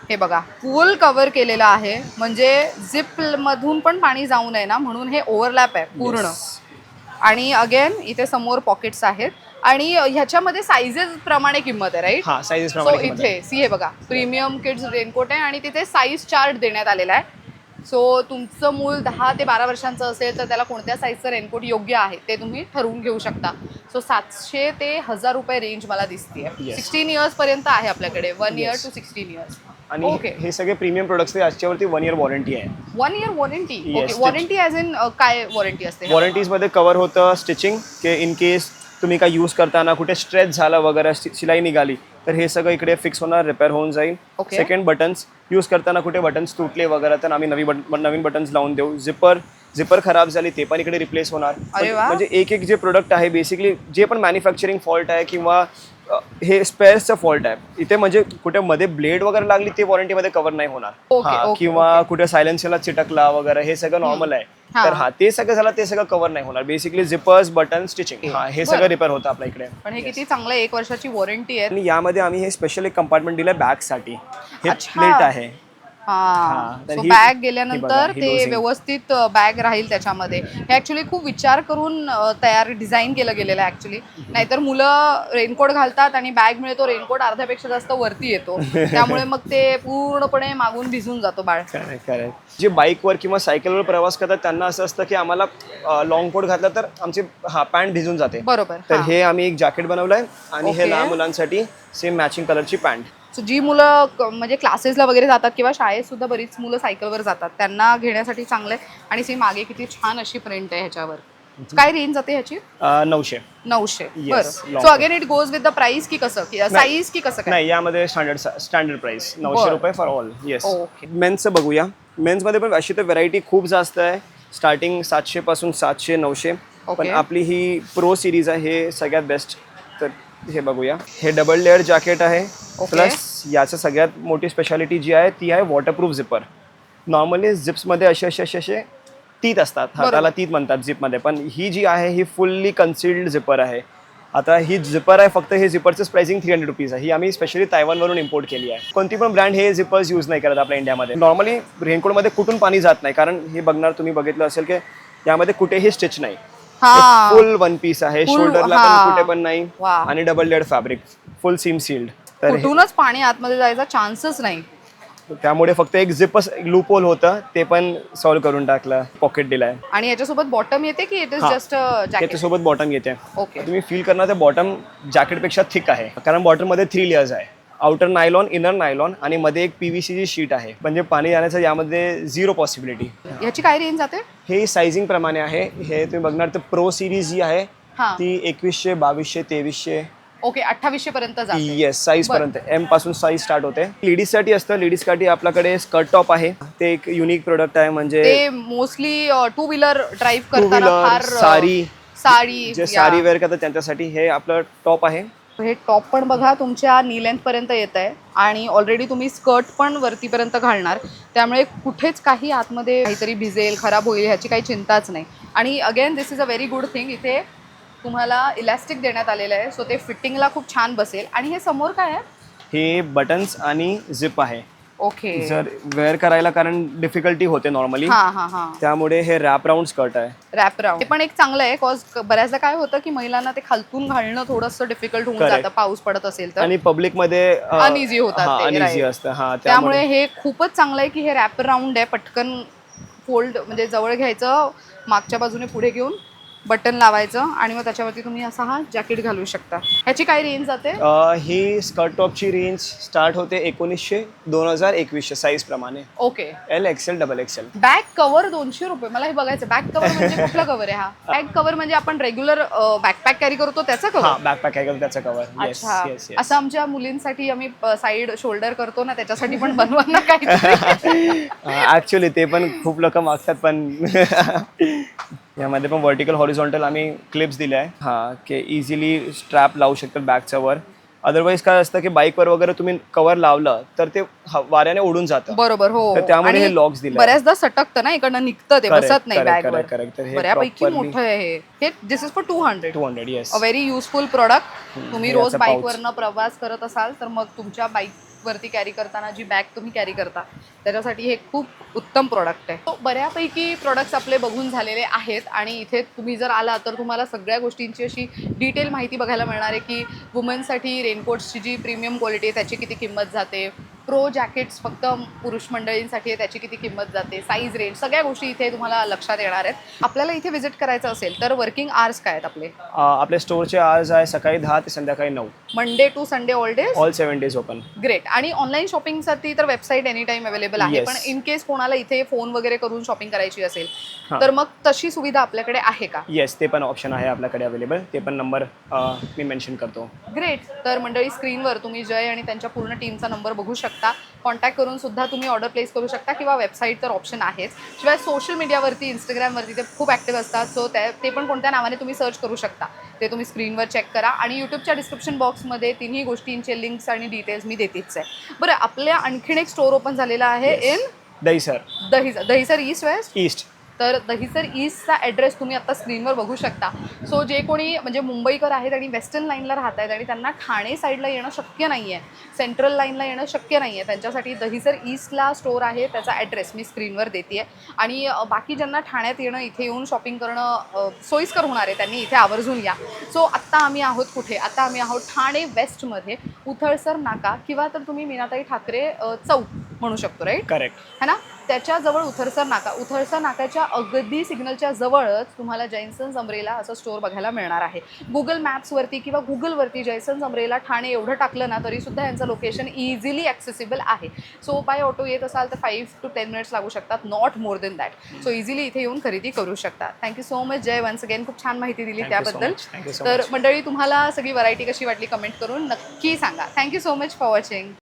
हे बघा फुल कव्हर केलेलं आहे, म्हणजे झिप मधून पण पाणी जाऊ नये ना, म्हणून हे ओव्हरलॅप आहे पूर्ण. आणि अगेन इथे समोर पॉकेट्स आहेत आणि ह्याच्यामध्ये साईजेस प्रमाणे किंमत आहे, राईट? हां, साईजेस प्रमाणे. इथे सी हे बघा, प्रीमियम किड्स रेनकोट आहे आणि तिथे साईज चार्ट देण्यात आलेला आहे. सो तुमचं मूल 10 ते 12 वर्षांचं असेल तर त्याला कोणत्या साईजचं रेनकोट योग्य आहे ते तुम्ही ठरवून घेऊ शकता. सो 700 ते 1000 रुपये रेंज मला दिसते. 16 इयर्स पर्यंत आहे आपल्याकडे, 1 इयर टू 16 इयर्स. आणि हे सगळे प्रीमियम प्रोडक्ट्स, याच्यावरती 1 इयर वॉरंटी आहे. 1 year warranty? Okay. Warranty as in काय वॉरंटी असते? वॉरंटीजमध्ये कव्हर होतं स्टिचिंग, की इन केस तुम्ही काय यूज करताना कुठे स्ट्रेच झाला वगैरे, शिलाई निघाली, तर हे सगळं इकडे फिक्स होणार, रिपेअर होऊन जाईल. सेकंड, बटन्स यूज करताना कुठे बटन्स तुटले वगैरे तर आम्ही नवीन बटन्स लावून देऊ. झिपर खराब झाली ते पण इकडे रिप्लेस होणार. म्हणजे एक जे प्रोडक्ट आहे बेसिकली, जे पण मॅन्युफॅक्चरिंग फॉल्ट आहे किंवा हे स्पेअर्सचा फॉल्ट आहे इथे, म्हणजे कुठे मध्ये ब्लेड वगैरे लागली ते वॉरंटीमध्ये कव्हर नाही होणार. किंवा कुठे सायलेन्सरला चिटकला वगैरे, हे सगळं नॉर्मल आहे. तर ते सगळं झालं, ते सगळं कव्हर नाही होणार. बेसिकली झिपर्स, बटन, स्टिचिंग, हे सगळं रिपेअर होतं आपल्या इकडे. पण हे किती चांगलं, 1 वर्षाची वॉरंटी आहे. आणि यामध्ये आम्ही हे स्पेशल एक कंपार्टमेंट दिलं बॅगसाठी. हे प्लेट आहे. सो बॅग गेल्यानंतर ते व्यवस्थित बॅग राहील त्याच्यामध्ये. हे ऍक्च्युली खूप विचार करून तयार डिझाईन केलं गेलेलं आहे ऍक्च्युली. नाहीतर मुलं रेनकोट घालतात आणि बॅग मिळतो, रेनकोट अर्ध्यापेक्षा जास्त वरती येतो, त्यामुळे मग ते पूर्णपणे मागून भिजून जातो बाळ. जे बाईकवर किंवा सायकलवर प्रवास करतात त्यांना असं असतं की आम्हाला लॉंग कोट घातला तर आमची पॅन्ट भिजून जाते. बरोबर. तर हे आम्ही एक जॅकेट बनवलंय आणि हे लहान मुलांसाठी सेम मॅचिंग कलरची पॅन्ट. सो जी मुलं म्हणजे क्लासेसला वगैरे जातात किंवा शाळेत सुद्धा बरीच मुलं सायकलवर जातात त्यांना घेण्यासाठी चांगलं आहे. आणि सी मागे किती छान अशी प्रिंट आहे ह्याच्यावर. काय रेंज जाते ह्याची? 900. 900. Yes, बरं. long so again it goes with the price की कसं की साईज की कसं काय? नाही, यामध्ये स्टँडर्ड प्राइस 900 बरं. रुपये फॉर ऑल. येस. ओके. मेन्सचं बघूया. मेन्समध्ये पण अशी तर व्हरायटी खूप जास्त आहे. स्टार्टिंग 700 पासून 700 900. पण ओके. आपली ही प्रो सिरीज आहे हे सगळ्यात बेस्ट. तर हे बघूया. हे डबल लेअर जॅकेट आहे. ओके. प्लस याचं सगळ्यात मोठी स्पेशालिटी जी आहे ती आहे वॉटरप्रूफ झिपर. नॉर्मली झिप्समध्ये असे तीत असतात, त्याला तीत म्हणतात झिपमध्ये, पण ही जी आहे ही फुल्ली कन्सिल्ड झिपर आहे. आता ही झिपर आहे, फक्त हे झिपरचं प्राइसिंग 300 रुपीज आहे. ही आम्ही स्पेशली तायवानवरून इम्पोर्ट केली आहे. कोणती पण ब्रँड हे झिपर्स यूज नाही करत आपल्या इंडियामध्ये. नॉर्मली रेनकोटमध्ये कुठून पाणी जात नाही, कारण हे बघणार तुम्ही बघितलं असेल की यामध्ये कुठेही स्टिच नाही. हा. फुल वन पीस आहे, शोल्डरला पण कुठे पण नाही, वा. आणि double layer fabric, full seam sealed. तर कुठूनच पाणी आतमध्ये जायचा चान्सच नाही. त्यामुळे फक्त एक झिपच लूप होल होतं, ते पण सॉल्व्ह करून टाकलं, पॉकेट दिलाय. आणि याच्यासोबत बॉटम येते की इट इज हा. Just jacket? त्याच्यासोबत बॉटम येते. ओके. तुम्ही फील करणार ते बॉटम जॅकेटपेक्षा थिक आहे, कारण बॉटममध्ये 3 लेयर्स आहे. आउटर नायलॉन, इनर नायलॉन आणि मध्ये एक PVC ची शीट आहे, म्हणजे पाणी जाण्याचं यामध्ये 0 पॉसिबिलिटी. ह्याची काय रेंज जाते? हे सायझिंग प्रमाणे आहे. हे तुम्ही बघणार तर प्रो सिरीज जी आहे हा. ती 2100, 2200, 2300. ओके. 2800 पर्यंत जाते. येस, साईज पर्यंत M पासून साईज स्टार्ट होते. लेडीजसाठी असतं. लेडीजसाठी आपल्याकडे स्कर्ट टॉप आहे, ते एक युनिक प्रोडक्ट आहे. म्हणजे ते mostly two wheeler drive two करताना व्हीलर, फार साडी जे साडी वेअर करतात त्यांच्यासाठी हे आपलं टॉप आहे. हे टॉप पण बघा तुमच्या नी लेंथ पर्यंत येत आहे आणि ऑलरेडी तुम्ही स्कर्ट पण वरतीपर्यंत घालणार, त्यामुळे कुठेच काही आतमध्ये काहीतरी भिजेल, खराब होईल ह्याची काही चिंताच नाही. आणि again this is a very good thing, इथे तुम्हाला इलॅस्टिक देण्यात आलेलं आहे, सो ते फिटिंगला खूप छान बसेल. आणि हे समोर काय आहे? हे बटन्स आणि झिप आहे. ओके. जर वेअर करायला कारण डिफिकल्टी होते नॉर्मली, हां हां हां. त्यामुळे हे रॅप राऊंड स्कर्ट आहे. रॅप राऊंड ते पण एक चांगलं आहे, कॉज बऱ्याचदा काय होतं की महिलांना ते खालतून घालणं थोडंसं डिफिकल्ट होऊन Correct. जातं पाऊस पडत असेल तर, आणि पब्लिकमध्ये अनइझी होतात ते, अनइझी right. असतं. हा, त्यामुळे हे खूपच चांगलं आहे की हे रॅप राऊंड आहे. पटकन फोल्ड म्हणजे जवळ घ्यायचं, मागच्या बाजूने पुढे घेऊन बटन लावायचं आणि मग त्याच्यावरती तुम्ही असा हा जॅकेट घालू शकता. ह्याची काय रेंज जाते? ही स्कर्ट टॉपची रेंज स्टार्ट होते 1900, 2000, 2100 साईज प्रमाणे. Okay. L, XL, XXL. Back cover 200 रुपये. मला हे बघायचं बॅक कव्हर म्हणजे कुठला कव्हर आहे हा? बॅक कव्हर म्हणजे आपण रेग्युलर बॅकपॅक कॅरी करतो त्याचा हा, कव्हर? बॅकपॅक आहे त्याचा कव्हर. येस अच्छा. Yes yes. असं आमच्या मुलींसाठी आम्ही साईड शोल्डर करतो ना, त्याच्यासाठी पण बनवा ना काही. ऍक्च्युली ते पण खूप लोक मागतात, पण यामध्ये पण व्हर्टिकल हॉरिझॉन्टल आम्ही क्लिप्स दिले आहे, हा, की इझिली स्ट्रॅप लावू शकतात बॅगच्या वर. अदरवाईज काय असतं की बाईकवर वगैरे तुम्ही कव्हर लावलं तर ते वाऱ्याने उडून जातं. बरोबर. हो. तर त्यामुळे आणि हे लॉक्स दिले. बऱ्याचदा सटकतं ना, इकडनं निघतं ते, Correct, बसत नाही correct, बॅगवर. correct, correct. तर हे बऱ्यापैकी properly- मोठं आहे हे. This is for 200. 200. Yes. A very useful product. तुम्ही हे रोज याचं बाईकवरनं प्रवास करत असाल तर मग तुमच्या बाईकवरती कॅरी करताना जी बॅग तुम्ही कॅरी करता त्याच्यासाठी हे खूप उत्तम प्रोडक्ट आहे. So, बऱ्यापैकी प्रोडक्ट्स आपले बघून झालेले आहेत आणि इथे तुम्ही जर आला तर तुम्हाला सगळ्या गोष्टींची अशी डिटेल माहिती बघायला मिळणार आहे की वुमेन्ससाठी रेनकोट्सची जी प्रीमियम क्वालिटी आहे त्याची किती किंमत जाते, प्रो जॅकेट्स फक्त पुरुष मंडळींसाठी आहे त्याची किती किंमत जाते, साईज रेंज, सगळ्या गोष्टी इथे तुम्हाला लक्षात येणार आहेत. आपल्याला इथे व्हिजिट करायचं असेल तर वर्किंग आवर्स काय आहेत आपले? आपल्या स्टोअरचे आवर्स आहे सकाळी 10 ते संध्याकाळी 9. Monday to Sunday all days? All 7 days open. Great. आणि ऑनलाईन शॉपिंगसाठी तर वेबसाईट एनी टाइम अवेलेबल आहे. Yes. पण इन केस कोणाला इथे फोन वगैरे करून शॉपिंग करायची असेल हां. तर मग तशी सुविधा आपल्याकडे आहे का? येस, ते पण ऑप्शन आहे आपल्याकडे अवेलेबल. ते पण नंबर मी मेन्शन करतो. ग्रेट. तर मंडळी स्क्रीनवर तुम्ही जय आणि त्यांच्या पूर्ण टीमचा नंबर बघू शकता. कॉन्टॅक्ट करून सुद्धा तुम्ही ऑर्डर प्लेस करू शकता किंवा वेबसाईट तर ऑप्शन आहेच. शिवाय सोशल मीडियावरती इंस्टाग्रामवरती ते खूप ॲक्टिव्ह असतात, सो ते पण कोणत्या नावाने तुम्ही सर्च करू शकता ते तुम्ही स्क्रीनवर चेक करा. आणि यूट्यूबच्या डिस्क्रिप्शन बॉक्समध्ये तिन्ही गोष्टींचे लिंक्स आणि डिटेल्स मी देतेच आहे. बरं, आपल्या आणखीन एक स्टोअर ओपन झालेला आहे in Dahisar. Dahisar east west. East. तर दहीसर ईस्टचा ॲड्रेस तुम्ही आता स्क्रीनवर बघू शकता. सो जे कोणी म्हणजे मुंबईकर आहेत आणि वेस्टर्न लाईनला राहत आहेत आणि त्यांना ठाणे साईडला येणं शक्य नाही आहे, सेंट्रल लाईनला येणं शक्य नाही आहे, त्यांच्यासाठी दहीसर ईस्टला स्टोअर आहे, त्याचा ॲड्रेस मी स्क्रीनवर देते आहे. आणि बाकी ज्यांना ठाण्यात येणं, इथे येऊन शॉपिंग करणं सोयीस्कर होणार आहे त्यांनी इथे आवर्जून या. सो आत्ता आम्ही आहोत कुठे? आता आम्ही आहोत ठाणे वेस्टमध्ये, उथळसर नाका किंवा तर तुम्ही मीनाताई ठाकरे चौक म्हणू शकतो, राईट? करेक्ट. है ना? त्याच्याजवळ उथरसर नाकाच्या अगदी सिग्नलच्या जवळच तुम्हाला जैसन्स अम्ब्रेला असं स्टोअर बघायला मिळणार आहे. गुगल मॅप्सवरती किंवा गुगलवरती जैसन्स अम्ब्रेला ठाणे एवढं टाकलं ना तरीसुद्धा यांचं लोकेशन इझिली ॲक्सेसिबल आहे. सो बाय ऑटो येत असाल तर 5 to 10 मिनिट्स लागू शकतात, not more than that. So easily इथे येऊन खरेदी करू शकता. थँक्यू सो मच जय, वन्स अगेन खूप छान माहिती दिली त्याबद्दल. थँक्यू सो तर मच. मंडळी, तुम्हाला सगळी व्हरायटी कशी वाटली कमेंट करून नक्की सांगा. Thank you so much for watching.